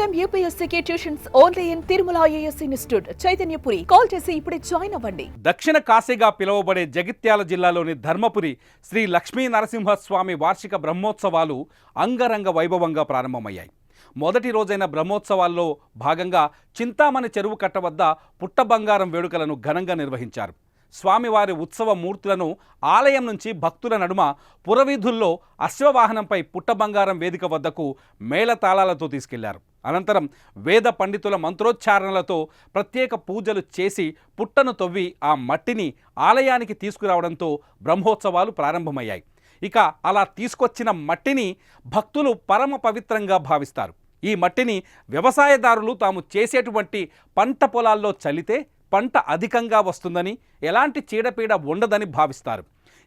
time UPSC tuitions only in Tirumala IAS institute Chaitanyapuri. Call చేసి ఇప్పుడే join అవ్వండి. దక్షిణ కాశీగా పిలువబడే జగిత్యాల జిల్లాలోని ధర్మపురి శ్రీ లక్ష్మీ నరసింహస్వామి వార్షిక బ్రహ్మోత్సవాలు అంగరంగ వైభవంగా ప్రారంభమయ్యాయి. మొదటి రోజైన బ్రహ్మోత్సవాల్లో భాగంగా చింతామణి చెరువు కట్ట వద్ద పుట్ట బంగారం వేడుకలను ఘనంగా నిర్వహించారు. స్వామివారి ఉత్సవ మూర్తులను ఆలయం నుంచి భక్తుల నడుమ పురవీధుల్లో అశ్వవాహనంపై పుట్ట బంగారం వేదిక వద్దకు మేళతాళాలతో తీసుకెళ్లారు. అనంతరం వేద పండితుల మంత్రోచ్చారణలతో ప్రత్యేక పూజలు చేసి పుట్టను తవ్వి ఆ మట్టిని ఆలయానికి తీసుకురావడంతో బ్రహ్మోత్సవాలు ప్రారంభమయ్యాయి. ఇక అలా తీసుకొచ్చిన మట్టిని భక్తులు పరమ పవిత్రంగా భావిస్తారు. ఈ మట్టిని వ్యవసాయదారులు తాము చేసేటువంటి పంట పొలాల్లో చల్లితే పంట అధికంగా వస్తుందని, ఎలాంటి చీడపీడ ఉండదని భావిస్తారు.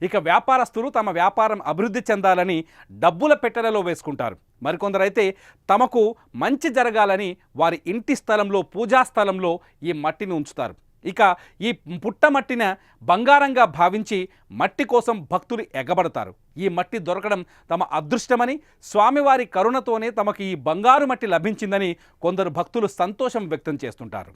ఇక వ్యాపారస్తులు తమ వ్యాపారం అభివృద్ధి చెందాలని డబ్బుల పెట్టెలలో వేసుకుంటారు. మరికొందరైతే తమకు మంచి జరగాలని వారి ఇంటి స్థలంలో, పూజా స్థలంలో ఈ మట్టిని ఉంచుతారు. ఇక ఈ పుట్టమట్టిని బంగారంగా భావించి మట్టి కోసం భక్తులు ఎగబడతారు. ఈ మట్టి దొరకడం తమ అదృష్టమని, స్వామివారి కరుణతోనే తమకు ఈ బంగారు మట్టి లభించిందని కొందరు భక్తులు సంతోషం వ్యక్తం చేస్తుంటారు.